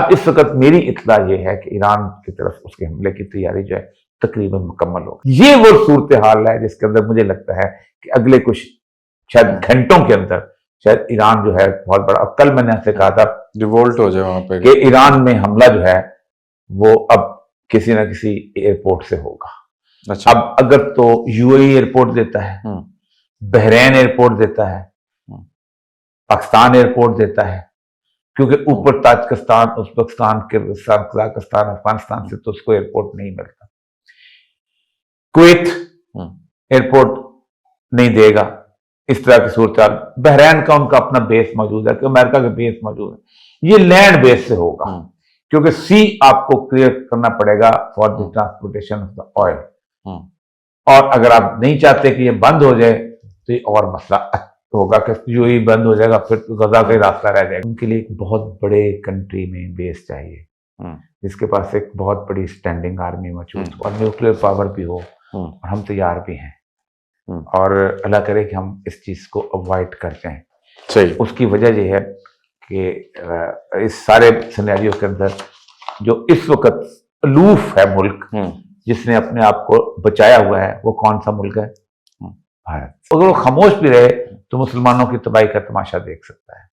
अब इस वक्त मेरी इत्तला ये है कि ईरान की तरफ उसके हमले की तैयारी जो है तकरीबन मुकम्मल हो गई। ये वो सूरत हाल है जिसके अंदर मुझे लगता है कि अगले कुछ शायद घंटों के अंदर शायद ईरान जो है बहुत बड़ा, अब कल मैंने आपसे कहा था रिवोल्ट हो जाए वहां पे कि ईरान में हमला जो है वो अब किसी ना किसी एयरपोर्ट से होगा। अच्छा। अब अगर तो यूएई एयरपोर्ट देता है, बहरीन एयरपोर्ट देता है, पाकिस्तान एयरपोर्ट देता है, क्योंकि ऊपर Tajikistan, Uzbekistan, Kyrgyzstan, Kazakhstan, Afghanistan से तो उसको एयरपोर्ट नहीं मिलता। कुवैत एयरपोर्ट नहीं देगा, इस तरह की सूरत। बहरीन का उनका अपना बेस मौजूद है, कि अमेरिका का बेस मौजूद है। ये लैंड बेस से होगा, क्योंकि सी आपको क्लियर करना पड़ेगा for the transportation of the oil. और अगर आप नहीं चाहते कि ये बंद हो जाए तो ये और मसला होगा कि यूएई बंद हो जाएगा, फिर तो गजा का रास्ता रह जाएगा। उनके लिए एक बहुत बड़े कंट्री में बेस चाहिए, जिसके पास एक बहुत बड़ी स्टैंडिंग आर्मी मौजूद हो और न्यूक्लियर पावर भी हो, और हम तैयार भी हैं। और अल्लाह करे कि हम इस चीज को अवॉइड कर जाएं। सही। उसकी वजह यह है कि इस सारे सिनेरियो के अंदर जो इस वक्त अलूफ है मुल्क, जिसने अपने आप को बचाया हुआ है, वो कौन सा मुल्क है? भारत। अगर वो खामोश भी रहे तो मुसलमानों की तबाही का तमाशा देख सकता है।